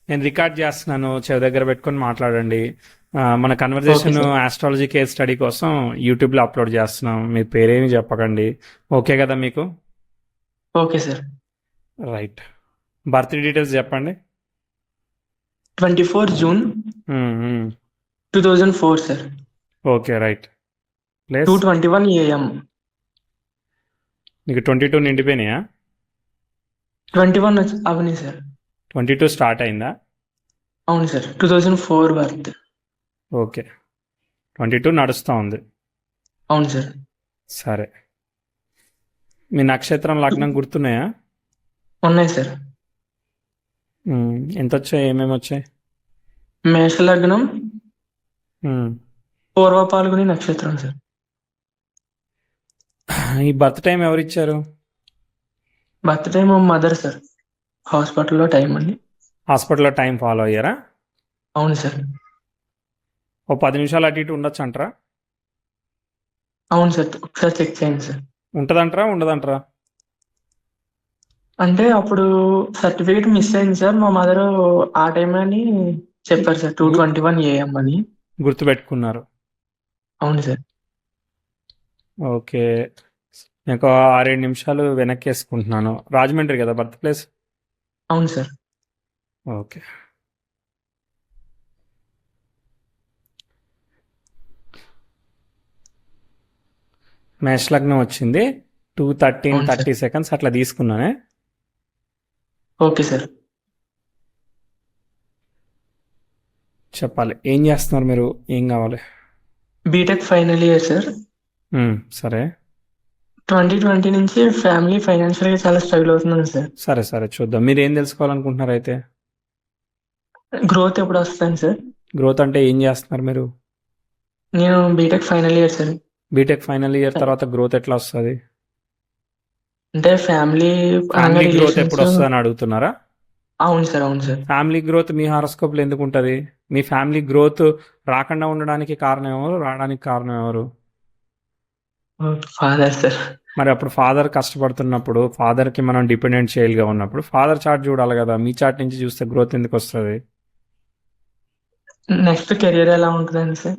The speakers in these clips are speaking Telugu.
నేను రికార్డ్ చేస్తున్నాను, చెవి దగ్గర పెట్టుకొని మాట్లాడండి. మన okay conversation sir. Astrology case study కోసం యూట్యూబ్లో అప్లోడ్ చేస్తున్నాం. మీ పేరేమి చెప్పకండి. ఓకే కదా మీకు? Okay sir. Right. Birth details చెప్పండి. 24 June hmm, hmm. 2004 sir. Okay, right. Place 2:21 AM. నీకు 22 నిండిపోయినాయా? 21 అవని సార్. 22 స్టార్ట్ అయిందా? అవును సార్, 2004 బర్త్. ఓకే, 22 నడుస్తూ ఉంది. అవును సార్. సరే. మీ నక్షత్రం లగ్నం గుర్తున్నాయా? ఉన్నాయి సార్. ఎంత వచ్చాయి, ఏమేమి వచ్చాయి? మేష లగ్నం, మ్మ్. పూర్వ పాల్గొని నక్షత్రం సార్. ఈ బర్త్ టైం ఎవరిచ్చారు? Birth time mother sir. హాస్పిటల్లో టైం అండి. హాస్పిటల్లో టైం ఫాలో అయ్యారా? అవును సార్. ఓ 10 నిమిషాలు అటు ఇటు ఉండొచ్చు అంటారా? అవును సార్, ఒకసారి చెక్ చేయండి సార్. ఉంటుందంటారా, ఉండదంటారా? అంటే అప్పుడు సర్టిఫికేట్ మిస్ అయింది సార్. మా మదర్ ఆ టైం అని చెప్పారు సార్, 2:21 AM అని. గుర్తుపెట్టుకున్నారు. అవును సార్. ఓకే. నేను ఒక 6-7 నిమిషాలు వెనక్కి వేసుకుంటున్నాను. రాజమండ్రి కదా బర్త్ ప్లేస్? అవును సార్. ఓకే. మేష లగ్నం వచ్చింది. 2:13 అవును సార్. 30 సెకండ్స్ అట్లా తీసుకున్నానే. Okay sir. చెప్పాలి, ఏం చేస్తున్నారు మీరు, ఏం కావాలి? BTech final year sir. సరే 2020 నుంచి ఫ్యామిలీ ఫైనాన్షియల్ గా చాలా స్ట్రగుల్ అవుతున్నాను సార్. సరే సరే చూద్దాం. మీరు ఏం తెలుసుకోవాలనుకుంటున్నారు అయితే? గ్రోత్ ఎప్పుడు వస్తాను సార్? గ్రోత్ అంటే ఏం చేస్తున్నారు మీరు? నేను BTech final year sir. BTech final year తర్వాత గ్రోత్ ఎట్లా వస్తుంది? అంటే ఫ్యామిలీ పరంగా ఫ్యామిలీ గ్రోత్ ఎప్పుడు రిలేషన్స్. వస్తుంది అని అడుగుతున్నారా? అవును సార్, అవును సార్. ఫ్యామిలీ గ్రోత్ మీ హారోస్కోప్లో ఎందుకు ఉంటుంది? మీ ఫ్యామిలీ గ్రోత్ రాకుండా ఉండడానికి కారణం ఎవరు, రావడానికి కారణం ఎవరు? Father sir. మరి అప్పుడు ఫాదర్ కష్టపడుతున్నప్పుడు, ఫాదర్కి మనం డిపెండెంట్ చైల్డ్గా ఉన్నప్పుడు ఫాదర్ చార్ట్ చూడాలి కదా. మీ చార్ట్ నుంచి చూస్తే గ్రోత్ ఎందుకు వస్తుంది? నెక్స్ట్ కెరియర్ ఎలా ఉంటుందండి సార్?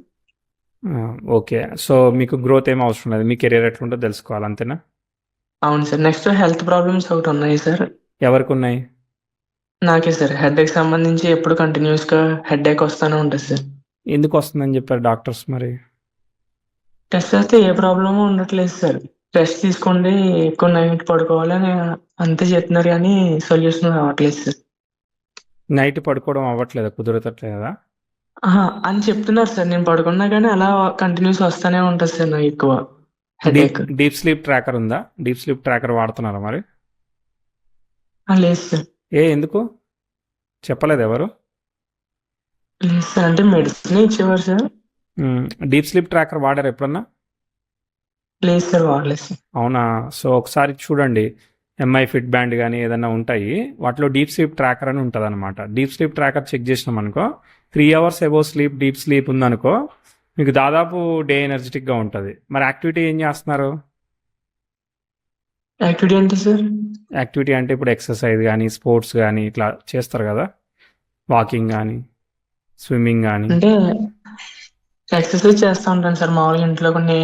ఓకే, సో మీకు గ్రోత్ ఏం అవసరం లేదు, మీ కెరీర్ ఎట్లుంటో తెలుసుకోవాలి, అంతేనా? అవును సార్. నెక్స్ట్ హెల్త్ ప్రాబ్లమ్స్ ఒకటి ఉన్నాయి సార్. ఎవరికి ఉన్నాయి? నాకే సార్, హెడ్ ఏక్ సంబంధించి ఎప్పుడు కంటిన్యూస్ గా హెడ్ ఏక్ వస్తానే ఉంటుంది సార్. ఎందుకు వస్తుందని చెప్పారు డాక్టర్స్ మరి? టెస్ట్ చేస్తే ఏ ప్రాబ్లము ఉండట్లేదు సార్. రెస్ట్ తీసుకోండి, ఎక్కువ నైట్ పడుకోవాలి అని అంతే చెప్తున్నారు, కానీ సొల్యూషన్ రావట్లేదు సార్. నైట్ పడుకోవడం అవ్వట్లేదా, కుదరతట్లేదా? ఆహా, అని చెప్తున్నారు సార్. నేను పడుకున్నా కానీ అలా కంటిన్యూస్ వస్తానే ఉంటుంది సార్ నాకు ఎక్కువ హెడ్ ఏక్. డీప్ స్లీప్ ట్రాకర్ ఉందా? డీప్ స్లీప్ ట్రాకర్ వాడుతున్నారా మరి? లేదు సార్. ఎందుకు చెప్పలేదు ఎవరు? లేదు సార్, అంటే మెడిసిన్ ఇచ్చేవారు సార్. డీప్ స్లీప్ ట్రాకర్ వాడారు ఎప్పుడన్నా? లేదు సార్, వాడలేదు సార్. అవునా? సో ఒకసారి చూడండి, ఎంఐ ఫిట్ బ్యాండ్ కానీ ఏదైనా ఉంటాయి, వాటిలో డీప్ స్లీప్ ట్రాకర్ అని ఉంటుంది అనమాట. డీప్ స్లీప్ ట్రాకర్ చెక్ చేసినాం అనుకో, 3 hours above sleep, deep sleep ఉందనుకో, మీకు దాదాపు డే ఎనర్జెటిక్గా ఉంటుంది. మరి యాక్టివిటీ ఏం చేస్తున్నారు? యాక్టివిటీ అంటే సార్? యాక్టివిటీ అంటే ఇప్పుడు ఎక్సర్సైజ్ కానీ, స్పోర్ట్స్ కానీ ఇట్లా చేస్తారు కదా, వాకింగ్ కానీ, స్విమ్మింగ్ కానీ. అంటే ఎక్సర్సైజ్ చేస్తూ ఉంటాను సార్. మామూలుగా ఇంట్లో కొన్ని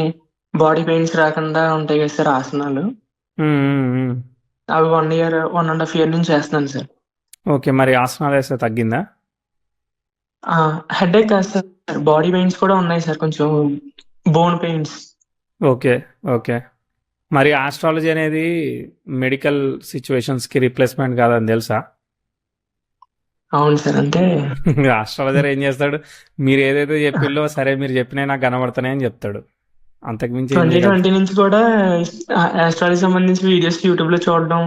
బాడీ పెయిన్స్ రాకుండా ఉంటాయి కదా సార్ ఆసనాలు. అవి 1 ఇయర్ 1.5 ఇయర్ నుంచి చేస్తున్నాను సార్. ఓకే, మరి ఆసనాలు వేస్తే తగ్గిందా? హెడ్ ఏక్ కాదు సార్, బాడీ పెయిన్స్ కూడా ఉన్నాయి సార్, కొంచెం బోన్ పెయిన్స్. Okay okay. మరి ఆస్ట్రాలజీ అనేది మెడికల్ సిచ్యువేషన్స్కి రీప్లేస్మెంట్ కాదని తెలుసా? అవును సార్. అంటే ఆస్ట్రాలజర్ ఏం చేస్తాడు, మీరు ఏదైతే చెప్పిల్లో సరే మీరు చెప్పినా నాకు కనబడుతున్నాయి అని చెప్తాడు. అంతకుమించి ఏం చేయగలడు? 2020 నుంచి కూడా ఆస్ట్రాలజీ సంబంధించి వీడియోస్ యూట్యూబ్ లో చూడడం,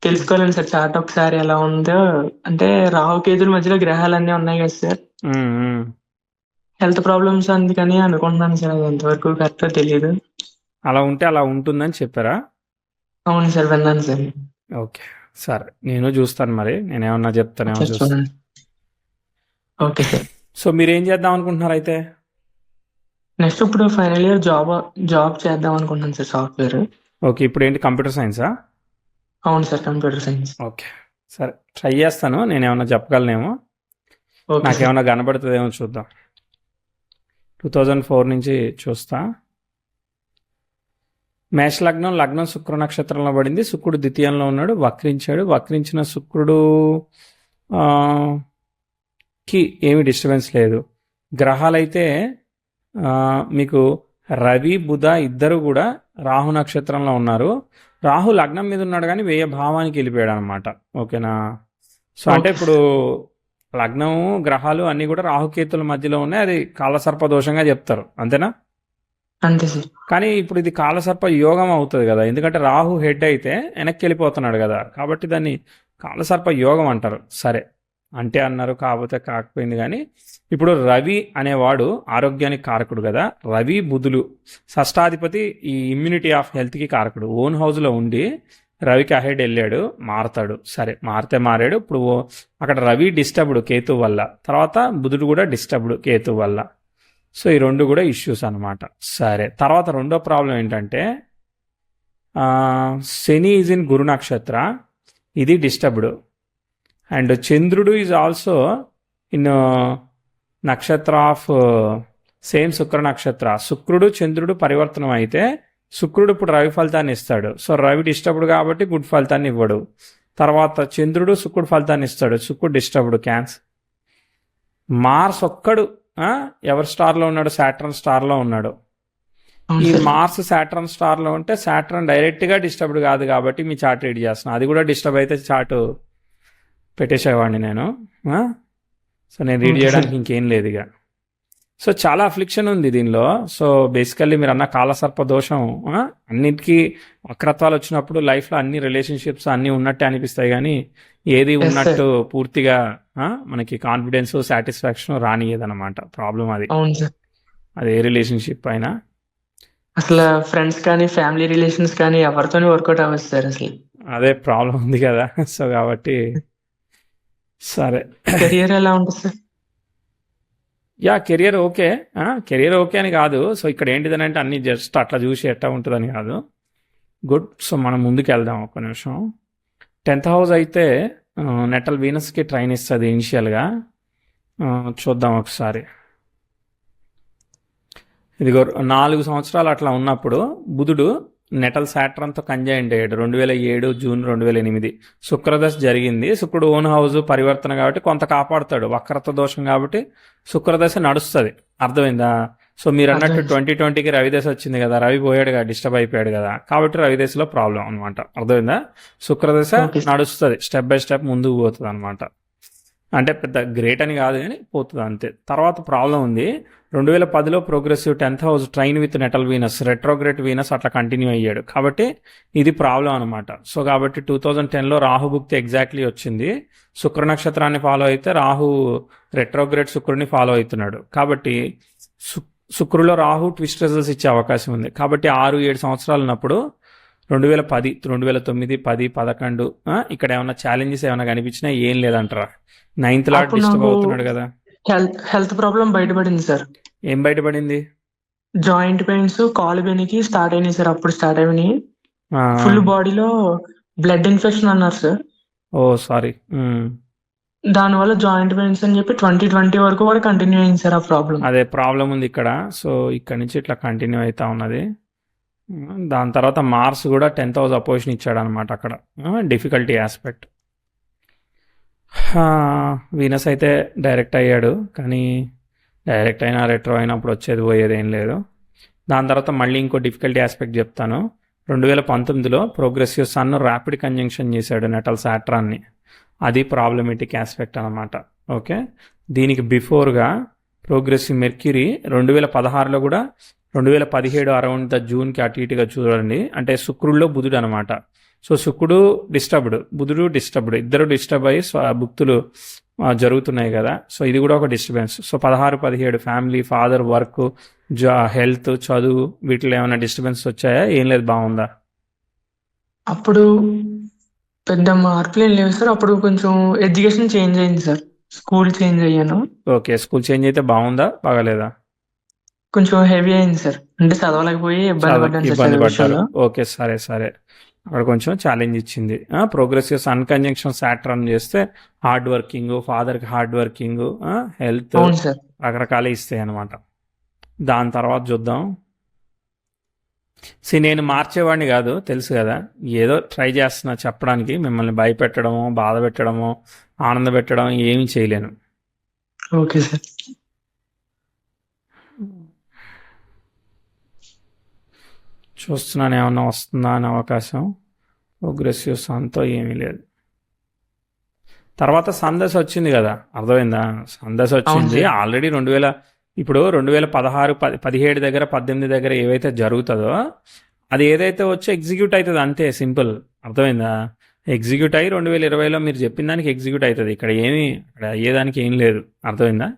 తెలుసుకోవాలండి సార్ చార్ట్ ఒకసారి ఎలా ఉందో. అంటే రాహుకేతుల మధ్యలో గ్రహాలు ఉన్నాయి కదా సార్. ఉమ్, ఉమ్. హెల్త్ ప్రాబ్లమ్స్ అందుకని అనుకుంటున్నాను సార్, అది ఎంతవరకు కరెక్టో తెలియదు. అలా ఉంటే అలా ఉంటుందని చెప్పారా? అవును సార్, విన్నాను సార్. ఓకే, సరే నేను చూస్తాను, మరి నేనేమన్నా చెప్తానేమో ఒకసారి చూస్తాను. చూడండి. Okay sir. సో మీరు ఏం చేద్దాం అనుకుంటున్నారు అయితే? నెక్స్ట్ ఇప్పుడు ఫైనల్ ఇయర్ జాబ్ చేద్దాం అనుకుంటున్నాను సార్, సాఫ్ట్వేర్. ఓకే, ఇప్పుడు ఏంటి, కంప్యూటర్ సైన్సా? అవును సార్, కంప్యూటర్ సైన్స్. ఓకే, సరే ట్రై చేస్తాను, నేనేమన్నా చెప్పగలనేమో. Okay sir. నాకేమన్నా కనబడుతుందేమో చూద్దాం. 2004 నుంచి చూస్తా. మేష లగ్నం, లగ్నం శుక్ర నక్షత్రంలో పడింది. శుక్రుడు ద్వితీయంలో ఉన్నాడు, వక్రించాడు. వక్రించిన శుక్రుడు ఆ, కి ఏమి డిస్టర్బెన్స్ లేదు. గ్రహాలైతే మీకు రవి బుధ ఇద్దరు కూడా రాహు నక్షత్రంలో ఉన్నారు. రాహు లగ్నం మీద ఉన్నాడు కానీ వ్యయ భావానికి వెళ్ళిపోయాడు అనమాట. ఓకేనా? సో అంటే ఓకే ఇప్పుడు లగ్నము గ్రహాలు అన్నీ కూడా రాహుకేతుల మధ్యలో ఉన్నాయి. అది కాలసర్ప దోషంగా చెప్తారు, అంతేనా? అంతే సార్. కానీ ఇప్పుడు ఇది కాలసర్ప యోగం అవుతుంది కదా, ఎందుకంటే రాహు హెడ్ అయితే వెనక్కి వెళ్ళిపోతున్నాడు కదా, కాబట్టి దాన్ని కాలసర్ప యోగం అంటారు. సరే అంటే అన్నారు, కాకపోతే కాకపోయింది. కానీ ఇప్పుడు రవి అనేవాడు ఆరోగ్యానికి కారకుడు కదా. రవి బుధులు షష్టాధిపతి, ఈ ఇమ్యూనిటీ ఆఫ్ హెల్త్కి కారకుడు. ఓన్ హౌస్లో ఉండి రవికి అహెడ్ వెళ్ళాడు, మారతాడు. సరే మారితే మారాడు. ఇప్పుడు అక్కడ రవి డిస్టర్బ్డ్ కేతు వల్ల, తర్వాత బుధుడు కూడా డిస్టర్బ్డ్ కేతు వల్ల. సో ఈ రెండు కూడా ఇష్యూస్ అనమాట. సరే, తర్వాత రెండో ప్రాబ్లం ఏంటంటే శని ఈజ్ ఇన్ గురు నక్షత్ర, ఇది డిస్టర్బ్డ్. అండ్ చంద్రుడు ఈజ్ ఆల్సో ఇన్ నక్షత్ర ఆఫ్ సేమ్ శుక్ర నక్షత్ర. శుక్రుడు చంద్రుడు పరివర్తనం అయితే శుక్రుడు ఇప్పుడు రవి ఫలితాన్ని ఇస్తాడు. సో రవి డిస్టర్బ్డ్ కాబట్టి గుడ్ ఫలితాన్ని ఇవ్వడు. తర్వాత చంద్రుడు శుక్రుడు ఫలితాన్ని ఇస్తాడు, శుక్రుడు డిస్టర్బ్డ్, క్యాన్సర్. మార్స్ ఒక్కడు ఎవరి స్టార్లో ఉన్నాడు? సాటర్న్ స్టార్లో ఉన్నాడు. అవును ఈ సార్. మార్స్ సాటర్న్ స్టార్లో ఉంటే సాటర్న్ డైరెక్ట్గా డిస్టర్బ్డ్ కాదు కాబట్టి మీ చార్ట్ రీడ్ చేస్తున్నా. అది కూడా డిస్టర్బ్ అయితే చార్ట్ పెట్టేసేవాడిని నేను. సో నేను రీడ్ ఓకే సార్. చేయడానికి ఇంకేం లేదు ఇక. సో చాలా అఫ్లిక్షన్ ఉంది దీనిలో. సో బేసికల్లీ మీరు అన్న కాలసర్ప దోషం, అన్నిటికీ వక్రత్వాలు వచ్చినప్పుడు లైఫ్లో అన్ని రిలేషన్షిప్స్ అన్నీ ఉన్నట్టే అనిపిస్తాయి, కానీ ఏది ఎస్ సార్. ఉన్నట్టు పూర్తిగా మనకి కాన్ఫిడెన్స్ సాటిస్ఫాక్షన్ రానియదన్నమాట. ప్రాబ్లం అది. అవును సార్. అది ఏ రిలేషన్షిప్ అయినా. అసలు ఫ్రెండ్స్ కానీ ఫ్యామిలీ రిలేషన్స్ కానీ ఎవరితోని వర్కౌట్ అవ్వదు సార్ అసలు. అదే ప్రాబ్లం ఉంది కదా. సో కాబట్టి సరే. కెరియర్ ఎలా ఉంటుంది sir? Yeah, career okay. Career okay అని కాదు. సో ఇక్కడ ఏంటిదని అంటే అన్ని జస్ట్ అట్లా చూసి ఎట్లా ఉంటుందని కాదు. గుడ్. సో మనం ముందుకు వెళ్దాం ఒక్క నిమిషం. 10th హౌస్ అయితే నెటల్ వీనస్కి ట్రైన్ ఇస్తుంది ఇనిషియల్గా. చూద్దాం ఒకసారి. ఇదిగో 4 సంవత్సరాలు అట్లా ఉన్నప్పుడు బుధుడు నెటల్ సాటర్న్తో కంజైంట్ అయ్యాడు 2007 జూన్ 2008. శుక్రదశ జరిగింది. శుక్రుడు ఓన్ హౌస్ పరివర్తన కాబట్టి కొంత కాపాడుతాడు. వక్రత దోషం కాబట్టి శుక్రదశ నడుస్తుంది. అర్థమైందా? సో మీరు అన్నట్టు అర్థమైంది. 2020కి రవిదశ వచ్చింది కదా, రవి పోయాడు కదా, డిస్టర్బ్ అయిపోయాడు కదా, కాబట్టి రవిదశలో ప్రాబ్లం అనమాట. అర్థమైందా? శుక్రదశ ఓకే సార్. నడుస్తుంది, స్టెప్ బై స్టెప్ ముందుకు పోతుంది అనమాట. అంటే పెద్ద గ్రేట్ అని కాదు కానీ పోతుంది అంతే. తర్వాత ప్రాబ్లం ఉంది. 2010లో progressive 10th house trine with natal Venus, retrograde Venus అట్లా కంటిన్యూ అయ్యాడు కాబట్టి ఇది ప్రాబ్లం అనమాట. సో కాబట్టి 2010లో రాహుభుక్తి ఎగ్జాక్ట్లీ వచ్చింది. శుక్ర నక్షత్రాన్ని ఫాలో అయితే రాహు రెట్రోగ్రేట్ శుక్రుడిని ఫాలో అవుతున్నాడు కాబట్టి శుక్రులో రాహు ట్విస్ట్ రిజల్ట్స్ ఇచ్చే అవకాశం ఉంది. కాబట్టి 6-7 సంవత్సరాలు ఉన్నప్పుడు 2010, 2009, 10, 11 ఇక్కడ ఏమైనా ఛాలెంజెస్ ఏమైనా కనిపించినా ఏం లేదంటారా? 9th లాట్ అప్పుడు డిస్టర్బ్ నాకు అవుతున్నాడు కదా. హెల్త్ ప్రాబ్లం బయటపడింది సార్. ఏం బయటపడింది? జాయింట్ పెయిన్స్ కాలు బెనికి స్టార్ట్ అయినాయి సార్. అప్పుడు స్టార్ట్ అయినాయి. ఆ, ఫుల్ బాడీలో బ్లడ్ ఇన్ఫెక్షన్ అన్నారు సార్. ఓ సారీ. దానివల్ల జాయింట్ పెయిన్స్ అని చెప్పి 2020 వరకు కూడా కంటిన్యూ అయింది సార్ ఆ ప్రాబ్లం. అదే ప్రాబ్లం ఉంది ఇక్కడ. సో ఇక్కడ నుంచి ఇట్లా కంటిన్యూ అవుతా ఉన్నది. దాని తర్వాత మార్స్ కూడా 10th హౌస్ అపోజిషన్ ఇచ్చాడు అనమాట అక్కడ, డిఫికల్టీ ఆస్పెక్ట్. వీనస్ అయితే డైరెక్ట్ అయ్యాడు, కానీ డైరెక్ట్ అయినా రెట్రో అయినప్పుడు వచ్చేది పోయేది ఏం లేదు. దాని తర్వాత మళ్ళీ ఇంకో డిఫికల్టీ ఆస్పెక్ట్ చెప్తాను. 2019లో ప్రోగ్రెసివ్ సన్ ర్యాపిడ్ కంజంక్షన్ చేశాడు నెటల్ సాట్రాన్ని. అది ప్రాబ్లమేటిక్ ఆస్పెక్ట్ అనమాట. ఓకే, దీనికి బిఫోర్గా ప్రోగ్రెసివ్ మెర్క్యూరీ 2016లో కూడా 2017 అరౌండ్ ద జూన్కి అటు ఇటుగా చూడండి. అంటే శుక్రుల్లో బుధుడు అనమాట. సో శుక్రుడు డిస్టర్బ్డ్, బుధుడు డిస్టర్బ్డ్, ఇద్దరు డిస్టర్బ్ అయ్యి భుక్తులు జరుగుతున్నాయి కదా. సో ఇది కూడా ఒక disturbance. So 16-17 family, father, work, health, చదువు వీటిలో ఏమైనా డిస్టర్బెన్స్ వచ్చాయా? ఏం లేదు, బాగుందా? అప్పుడు పెద్ద మార్పులు ఏం లేవు సార్. అప్పుడు కొంచెం ఎడ్యుకేషన్ చేంజ్ అయింది సార్. స్కూల్ చేంజ్ అయ్యాను. ఓకే, స్కూల్ చేంజ్ అయితే బాగుందా బాగాలేదా? కొంచెం హెవీ అయింది సార్. అంటే చదవలేకపోయి ఇబ్బంది పడ్డాను సార్ ఇబ్బంది చదువు పడ్డారు. విషయంలో. ఓకే, సరే సరే. అక్కడ కొంచెం ఛాలెంజ్ ఇచ్చింది. ప్రోగ్రెసివ్ సన్ కంజంక్షన్ సాటర్న్ చేస్తే హార్డ్ వర్కింగ్, ఫాదర్కి హార్డ్ వర్కింగ్, హెల్త్ అవును సార్. రకరకాలు ఇస్తాయి అన్నమాట. దాని తర్వాత చూద్దాం. నేను మార్చేవాడిని కాదు, తెలుసు కదా, ఏదో ట్రై చేస్తున్నా చెప్పడానికి. మిమ్మల్ని భయపెట్టడము, బాధ పెట్టడము, ఆనంద పెట్టడం ఏమీ చేయలేను. Okay sir. చూస్తున్నాను ఏమన్నా వస్తుందా అని అవకాశం. ప్రోగ్రెసివ్ సన్తో ఏమీ లేదు. తర్వాత సందర్శ వచ్చింది కదా, అర్థమైందా? సందర్శ వచ్చింది సార్. ఆల్రెడీ 2016, 17 దగ్గర, 18 దగ్గర ఏవైతే జరుగుతుందో అది ఏదైతే వచ్చి ఎగ్జిక్యూట్ అవుతుంది అంతే, సింపుల్. అర్థమైందా? ఎగ్జిక్యూట్ అయ్యి 2020లో మీరు చెప్పిన దానికి ఎగ్జిక్యూట్ అవుతుంది. ఇక్కడ అయ్యేదానికి ఏం లేదు. అర్థమైందా?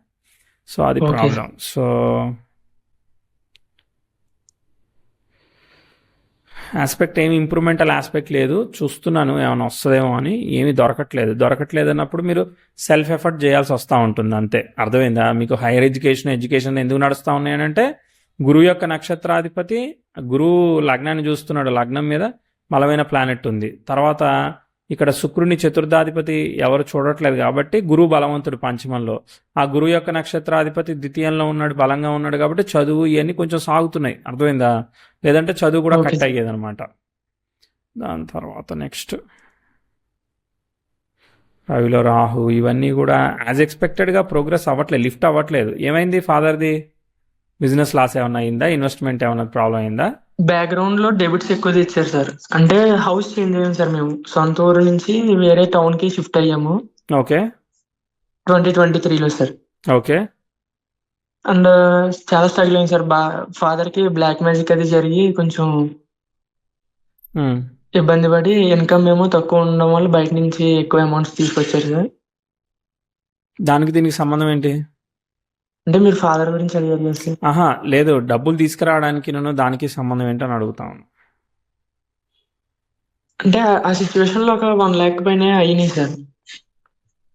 సో అది ఓకే ప్రాబ్లం. సో ఆస్పెక్ట్ ఏమి ఇంప్రూవ్మెంటల్ ఆస్పెక్ట్ లేదు. చూస్తున్నాను ఏమైనా వస్తుందేమో అని, ఏమీ దొరకట్లేదు అన్నప్పుడు మీరు సెల్ఫ్ ఎఫర్ట్ చేయాల్సి వస్తూ ఉంటుంది అంతే. అర్థమైందా? మీకు హైయర్ ఎడ్యుకేషన్ ఎందుకు నడుస్తూ ఉన్నాయనంటే గురువు యొక్క నక్షత్రాధిపతి గురువు లగ్నాన్ని చూస్తున్నాడు. లగ్నం మీద బలమైన ప్లానెట్ ఉంది. తర్వాత ఇక్కడ శుక్రుని చతుర్థాధిపతి ఎవరు చూడట్లేదు కాబట్టి గురువు బలవంతుడు పంచమంలో. ఆ గురువు యొక్క నక్షత్రాధిపతి ద్వితీయంలో ఉన్నాడు, బలంగా ఉన్నాడు కాబట్టి చదువు ఇవన్నీ కొంచెం సాగుతున్నాయి. అర్థమైందా? లేదంటే చదువు కూడా ఓకే కట్ సార్. అయ్యేది అనమాట. దాని తర్వాత నెక్స్ట్ రవిలో రాహు, ఇవన్నీ కూడా యాజ్ ఎక్స్పెక్టెడ్గా ప్రోగ్రెస్ అవ్వట్లేదు, లిఫ్ట్ అవ్వట్లేదు. ఏమైంది? ఫాదర్ది బిజినెస్ లాస్ ఏమైనా అయిందా? ఇన్వెస్ట్మెంట్ ఏమైనా ప్రాబ్లం అయిందా? బ్యాక్గ్రౌండ్ లో డెబిట్స్ ఎక్కువ తెచ్చారు సార్. అంటే హౌస్ చేంజ్ అయ్యాం సార్. మేము సొంత ఊరు నుంచి వేరే టౌన్ కి షిఫ్ట్ అయ్యాము ఓకే 2023లో సార్. ఓకే అండ్ చాలా స్ట్రగుల్ అయింది సార్. ఫాదర్ కి బ్లాక్ మ్యాజిక్ అది జరిగి కొంచెం ఉమ్. ఇబ్బంది పడి ఇన్కమ్ ఏమో తక్కువ ఉండడం వల్ల బయట నుంచి ఎక్కువ అమౌంట్స్ తీసుకొచ్చారు సార్. దానికి దీనికి సంబంధం ఏంటి? అంటే మీరు ఫాదర్ గురించి అడిగారు కదా సార్. ఆహా, లేదు, డబ్బులు తీసుకురావడానికి నేను దానికి సంబంధం ఏంటని అడుగుతాను. అంటే ఆ సిచ్యువేషన్ లో ఒక 1 lakh పైన అయినాయి సార్.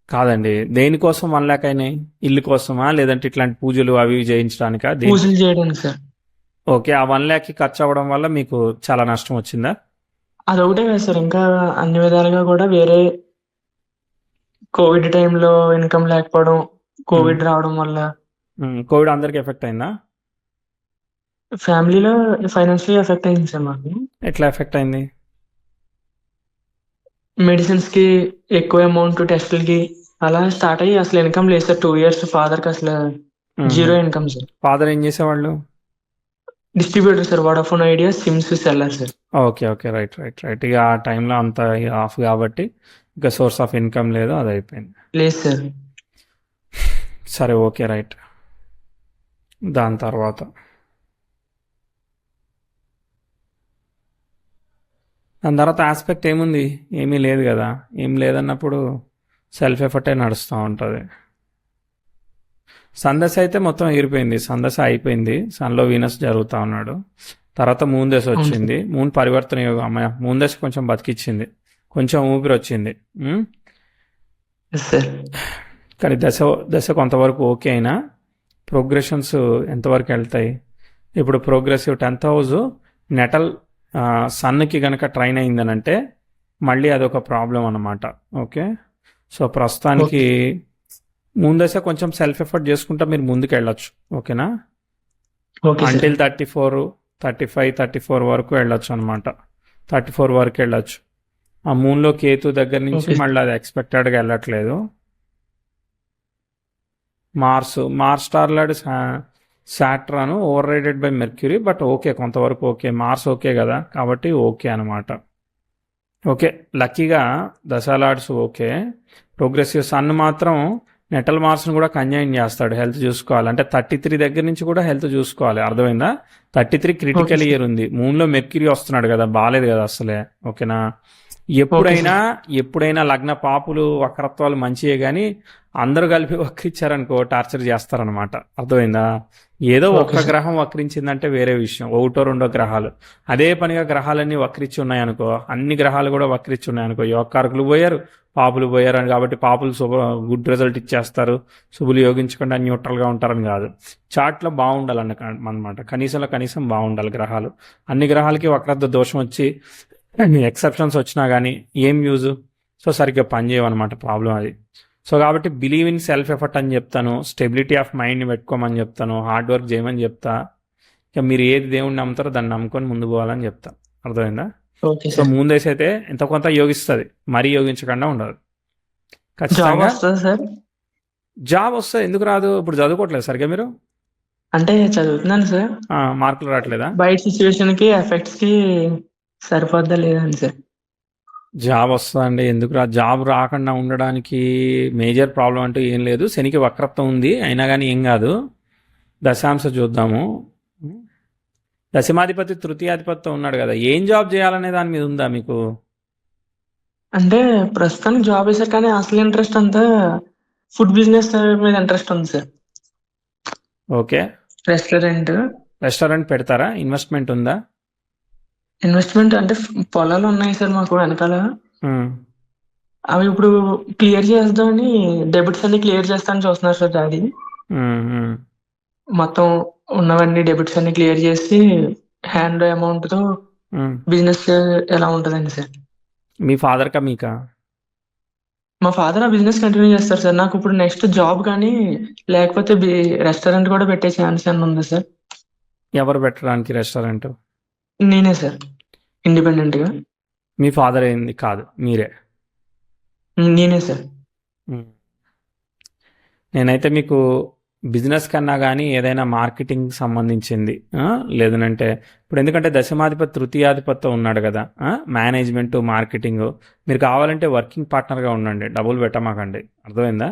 కాదండి, దేనికోసం 1 lakh అయినాయి? ఇల్లు కోసమా, లేదంటే ఇట్లాంటి పూజలు అవి ఇవి చేయించడానికా? పూజలు చేయడానికి సార్. ఓకే, ఆ 1 lakh ఖర్చు అవ్వడం వల్ల మీకు చాలా నష్టం వచ్చిందా? అదొకటే కదా సార్, ఇంకా అన్ని విధాలుగా కూడా వేరే కోవిడ్ టైంలో ఇన్కమ్ లేకపోవడం, కోవిడ్ రావడం వల్ల కోవిడ్ అందరికి ఎఫెక్ట్ అయిందా? ఫ్యామిలీలో ఫైనాన్షియల్ ఎఫెక్ట్ అయింది సార్ మాకు. ఎట్లా ఎఫెక్ట్ అయింది? మెడిసిన్స్ కి ఎక్కువ అమౌంట్, టెస్టులకి అలా స్టార్ట్ అయ్యి అసలు ఇన్కమ్ లేదు సార్. 2 years ఫాదర్ కి అసలు జీరో ఇన్కమ్ సార్. ఫాదర్ ఏం చేసేవాళ్ళు? Distributor sir, Vodafone Idea sims seller sir. Okay okay, right right right. ఇక ఆ టైంలో అంత ఆఫ్ కాబట్టి ఇక సోర్స్ ఆఫ్ ఇన్కమ్ లేదు, అది అయిపోయింది. లేదు సార్. సరే, ఓకే, రైట్. దాని తర్వాత ఆస్పెక్ట్ ఏముంది? ఏమీ లేదు కదా. ఏం లేదన్నప్పుడు సెల్ఫ్ ఎఫర్టే నడుస్తూ ఉంటుంది. సందశ అయితే మొత్తం ఎగిరిపోయింది. సందశ అయిపోయింది. సన్లో వీనస్ జరుగుతూ ఉన్నాడు. తర్వాత మూన్ దశ వచ్చింది. మూన్ పరివర్తన యోగం. అమ్మాయి మూన్ దశ కొంచెం బతికిచ్చింది, కొంచెం ఊపిరి వచ్చింది. సార్ కానీ దశ కొంతవరకు ఓకే అయినా ప్రోగ్రెషన్స్ ఎంతవరకు వెళ్తాయి? ఇప్పుడు ప్రోగ్రెసివ్ 10th హౌస్ నెటల్ సన్కి కనుక ట్రైన్ అయిందనంటే మళ్ళీ అదొక ప్రాబ్లం అన్నమాట. ఓకే, సో ప్రస్తుతానికి ముందశ కొంచెం సెల్ఫ్ ఎఫర్ట్ చేసుకుంటా మీరు ముందుకు వెళ్ళొచ్చు. ఓకేనా? అంటిల్ 34, 35, 34 వరకు వెళ్ళొచ్చు అనమాట. 34 వరకు వెళ్ళొచ్చు. ఆ మూన్లో కేతు దగ్గర నుంచి మళ్ళీ అది ఎక్స్పెక్టెడ్గా వెళ్ళట్లేదు. Mars star lord Saturn over rided by Mercury, but okay, కొంతవరకు ఓకే. మార్స్ ఓకే కదా, కాబట్టి ఓకే అనమాట. ఓకే, లక్కీగా దశాలాడ్స్ ఓకే. ప్రోగ్రెసివ్ సన్ మాత్రం నెటల్ మార్స్ని కూడా కంజైన్ చేస్తాడు. హెల్త్ చూసుకోవాలి అంటే 33 దగ్గర నుంచి కూడా హెల్త్ చూసుకోవాలి. అర్థమైందా? 33 క్రిటికల్ ఇయర్ ఉంది. మూన్లో మెర్క్యూరీ వస్తున్నాడు కదా, బాగాలేదు కదా అసలే. ఓకేనా? ఎప్పుడైనా లగ్న పాపులు వక్రత్వాలు మంచియే కానీ అందరూ కలిపి వక్రించారనుకో టార్చర్ చేస్తారనమాట. అర్థమైందా? ఏదో ఒక్క గ్రహం వక్రించిందంటే వేరే విషయం, 1-2 గ్రహాలు అదే పనిగా గ్రహాలన్నీ వక్రించి ఉన్నాయనుకో, అన్ని గ్రహాలు కూడా వక్రించి ఉన్నాయనుకో, యోగకారకులు పోయారు, పాపులు పోయారు అని కాబట్టి పాపులు గుడ్ రిజల్ట్ ఇచ్చేస్తారు, శుభులు యోగించకుండా న్యూట్రల్గా ఉంటారని కాదు. చార్ట్లో బాగుండాలన్నమాట. కనీసం బాగుండాలి గ్రహాలు. అన్ని గ్రహాలకి వక్రత్వ దోషం వచ్చి ఎక్సెప్షన్స్ వచ్చినా కానీ ఏం యూజ్? సో సరిగ్గా పని చేయమన్నమాట, ప్రాబ్లం అది. సో కాబట్టి బిలీవ్ ఇన్ సెల్ఫ్ ఎఫర్ట్ అని చెప్తాను, స్టెబిలిటీ ఆఫ్ మైండ్ని పెట్టుకోమని చెప్తాను, హార్డ్ వర్క్ చేయమని చెప్తా. ఇక మీరు ఏది దేవుణ్ణి నమ్ముతారో దాన్ని నమ్ముకొని ముందు పోవాలని చెప్తా. అర్థమైందా? Okay so sir. ముందేసి అయితే ఎంతో కొంత యోగిస్తుంది, మరీ యోగించకుండా ఉండదు. జాబ్ ఖచ్చితంగా వస్తుందా సార్? జాబ్ వస్తుంది, ఎందుకు రాదు? ఇప్పుడు చదువుకోవట్లేదు సరిగ్గా మీరు? అంటే చదువుతున్నాను సార్. మార్కులు రావట్లేదా? బయట సిచ్యువేషన్ కి ఎఫెక్ట్స్ కి సరిపోద్దా లేదండి సార్. జాబ్ వస్తుందండి, ఎందుకు రా? జాబ్ రాకుండా ఉండడానికి మేజర్ ప్రాబ్లం అంటూ ఏం లేదు. శనికి వక్రత్వం ఉంది, అయినా కానీ ఏం కాదు. దశాంశ చూద్దాము. దశమాధిపతి తృతీయాధిపతితో ఉన్నాడు కదా, ఏం జాబ్ చేయాలనే దాని మీద ఉందా మీకు? అంటే ప్రస్తుతానికి జాబ్ సార్, కానీ అసలు ఇంట్రెస్ట్ అంతా ఫుడ్ బిజినెస్ మీద ఇంట్రెస్ట్ ఉంది సార్. ఓకే, రెస్టారెంట్ రెస్టారెంట్ పెడతారా? ఇన్వెస్ట్మెంట్ ఉందా? ఇన్వెస్ట్మెంట్ అంటే పొలాలు ఉన్నాయి సార్ మాకు వెనకాల. ఉమ్, అవి ఇప్పుడు క్లియర్ చేద్దామని, డెబిట్స్ అన్ని క్లియర్ చేస్తానని చూస్తున్నారు సార్ డాడీ. ఉమ్, ఉమ్, మొత్తం ఉన్నవన్నీ డెబిట్స్ అన్ని క్లియర్ చేసి హ్యాండ్ అమౌంట్ తో ఉమ్. బిజినెస్ ఎలా ఉంటదండి సార్. మీ ఫాదర్కా మీకా? మా ఫాదర్ ఆ బిజినెస్ కంటిన్యూ చేస్తారు సార్. నాకు ఇప్పుడు నెక్స్ట్ జాబ్ కానీ లేకపోతే రెస్టారెంట్ కూడా పెట్టే ఛాన్స్ అని ఉంది సార్. ఎవరు పెట్టడానికి రెస్టారెంట్? నేనే సార్, ఇండిపెండెంట్ గా. మీ ఫాదర్ ఏంది? కాదు, మీరే. నేనే సార్. ఉమ్. నేనైతే మీకు బిజినెస్ కన్నా కానీ ఏదైనా మార్కెటింగ్ సంబంధించింది, లేదనంటే ఇప్పుడు ఎందుకంటే దశమాధిపతి తృతీయాధిపతితో ఉన్నాడు కదా, మేనేజ్మెంట్ మార్కెటింగ్, మీరు కావాలంటే వర్కింగ్ పార్ట్నర్గా ఉండండి, డబ్బులు పెట్టమాకండి. అర్థమైందా?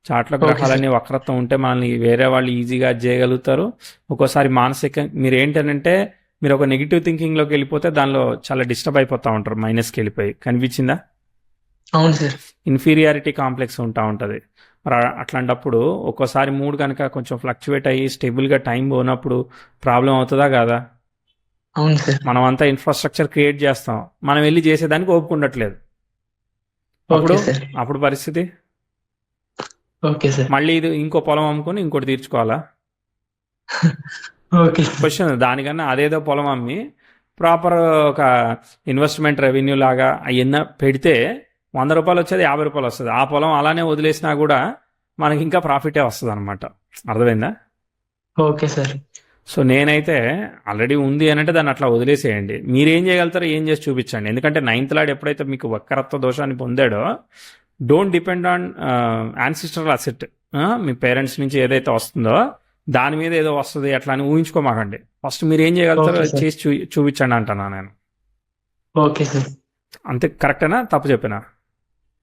చాట్ల ఓకే సార్. గ్రహాలన్నీ వక్రత్వం ఉంటే మనల్ని వేరే వాళ్ళు ఈజీగా చేయగలుగుతారు. ఒక్కోసారి మానసిక మీరు ఏంటంటే మీరు ఒక నెగిటివ్ థింకింగ్లోకి వెళ్ళిపోతే దానిలో చాలా డిస్టర్బ్ అయిపోతూ ఉంటారు, మైనస్కి వెళ్ళిపోయి. కనిపించిందా? అవును సార్. ఇన్ఫీరియారిటీ కాంప్లెక్స్ ఉంటా ఉంటుంది. మరి అట్లాంటప్పుడు ఒక్కోసారి మూడ్ కనుక కొంచెం ఫ్లక్చువేట్ అయ్యి స్టేబుల్గా టైం పోనప్పుడు ప్రాబ్లం అవుతుందా కాదా? అవును సార్. మనం అంతా ఇన్ఫ్రాస్ట్రక్చర్ క్రియేట్ చేస్తాం, మనం వెళ్ళి చేసేదానికి ఓపుకుండట్లేదు. అప్పుడు ఓకే సార్. అప్పుడు పరిస్థితి ఓకే సార్. మళ్ళీ ఇది ఇంకో పొలం అమ్ముకొని ఇంకోటి తీర్చుకోవాలా? Okay sir. క్వశ్చన్. దానికన్నా అదేదో పొలం అమ్మి ప్రాపర్ ఒక ఇన్వెస్ట్మెంట్ రెవెన్యూ లాగా అవన్న పెడితే 100 రూపాయలు వచ్చేది 50 రూపాయలు వస్తుంది. ఆ పొలం అలానే వదిలేసినా కూడా మనకి ఇంకా ప్రాఫిటే వస్తుంది అనమాట. అర్థమైందా? Okay sir. సో నేనైతే ఆల్రెడీ ఉంది అని అంటే దాన్ని అట్లా వదిలేసేయండి. మీరేం చేయగలుగుతారో ఏం చేసి చూపించండి. ఎందుకంటే 9th లార్డ్ ఎప్పుడైతే మీకు వక్రత్వ దోషాన్ని పొందాడో, don't depend on ancestral asset. మీ పేరెంట్స్ నుంచి ఏదైతే వస్తుందో దాని మీద ఏదో వస్తుంది అట్లా అని ఊహించుకోమాకండి. ఫస్ట్ మీరు ఏం చేయగలుగుతారో ఓకే సార్. చేసి చూపించండి అంటున్నా నేను. Okay sir. అంతే, కరెక్టేనా? తప్పు చెప్పినా?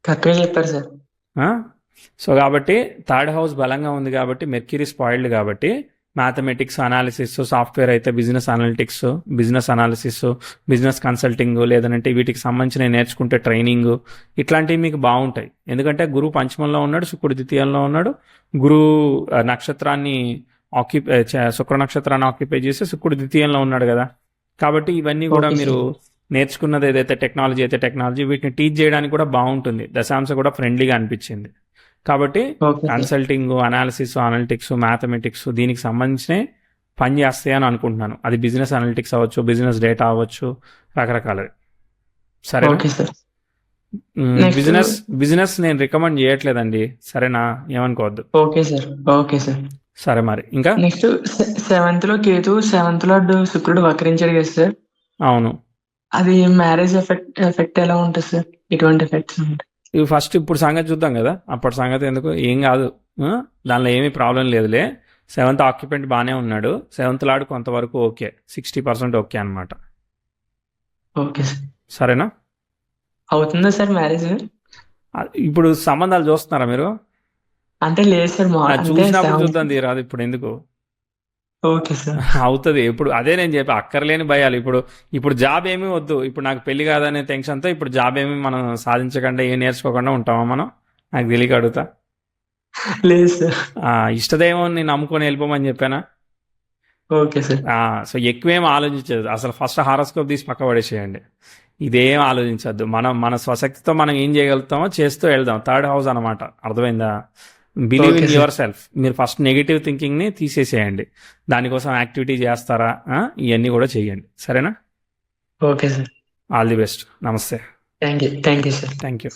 కరెక్ట్గా చెప్పారు సార్. సో కాబట్టి 3rd హౌస్ బలంగా ఉంది కాబట్టి, మెర్క్యూరీ స్పాయిల్డ్ కాబట్టి, మ్యాథమెటిక్స్ అనాలిసిస్, సాఫ్ట్వేర్ అయితే business analytics, business analysis, business consulting, లేదంటే వీటికి సంబంధించిన నేర్చుకుంటే ట్రైనింగ్, ఇట్లాంటివి మీకు బాగుంటాయి. ఎందుకంటే గురువు పంచమంలో ఉన్నాడు, శుక్రుడు ద్వితీయంలో ఉన్నాడు. గురువు నక్షత్రాన్ని శుక్ర నక్షత్రాన్ని ఆక్యుపై చేసి శుక్రుడు ద్వితీయంలో ఉన్నాడు కదా. కాబట్టి ఇవన్నీ కూడా ఓకే మీరు సార్. నేర్చుకున్నది ఏదైతే టెక్నాలజీ అయితే టెక్నాలజీ, వీటిని టీచ్ చేయడానికి కూడా బాగుంటుంది. దశాంశ కూడా ఫ్రెండ్లీగా అనిపించింది. కాబట్టి okay sir. Consulting, analysis, analytics, mathematics దీనికి సంబంధించిన పని చేస్తాయి అని అనుకుంటున్నాను. అది బిజినెస్ అనలిటిక్స్ అవ్వచ్చు, బిజినెస్ డేటా అవ్వచ్చు, రకరకాలది. సరేనా? Okay sir. నెక్స్ట్. బిజినెస్ నేను రికమెండ్ చేయట్లేదండి, సరేనా? ఏమనుకోవద్దు. Okay sir. Okay sir. సరే మరి ఇంకా. నెక్స్ట్ 7th లో కేతు, 7th లార్డ్ శుక్రుడు వక్రించాడు కదా సార్. అవును, అది మ్యారేజ్ ఎఫెక్ట్ ఎలా ఉంటుంది సార్? ఎటువంటి ఎఫెక్ట్స్ ఉంటాయి? ఇవి ఫస్ట్ ఇప్పుడు సంగతి చూద్దాం కదా, అప్పటి సంగతి ఎందుకు, ఏం కాదు. దానిలో ఏమీ ప్రాబ్లం లేదులే. 7th ఆక్యుపెంట్ బాగానే ఉన్నాడు. 7th లార్డ్ కొంతవరకు ఓకే, 60% ఓకే అనమాట. Okay sir. సరేనా? అవుతుందా సార్ మ్యారేజ్? ఇప్పుడు సంబంధాలు చూస్తున్నారా మీరు? అంటే లేదు సార్, అంటే చూసినప్పుడు 7th. చూద్దాం తీరాదు, ఇప్పుడు ఎందుకు? Okay sir. అవుతుంది. ఇప్పుడు అదే నేను చెప్పి అక్కర్లేని భయాలు. ఇప్పుడు జాబ్ ఏమీ వద్దు, ఇప్పుడు నాకు పెళ్లి కాదనే టెన్షన్తో ఇప్పుడు జాబ్ ఏమి మనం సాధించకుండా ఏం నేర్చుకోకుండా ఉంటామా మనం? నాకు తెలియక అడుగుతా. లేదు సార్. ఇష్టదైవం నేను నమ్ముకొని వెళ్ళిపోమని చెప్పానా? Okay sir. సో ఎక్కువేం ఆలోచించదు అసలు. ఫస్ట్ హారోస్కోప్ తీసి పక్క పడేసేయండి, ఇదేం ఆలోచించద్దు. మన స్వశక్తితో మనం ఏం చేయగలుగుతామో చేస్తూ వెళ్దాం. 3rd హౌస్ అనమాట, అర్థమైందా? Believe okay in sir. Yourself. మీరు ఫస్ట్ నెగిటివ్ థింకింగ్ని తీసేసేయండి, దానికోసం యాక్టివిటీ చేస్తారా, ఇవన్నీ కూడా చెయ్యండి. సరేనా? Okay sir. All the best. నమస్తే. Thank you sir. Thank you.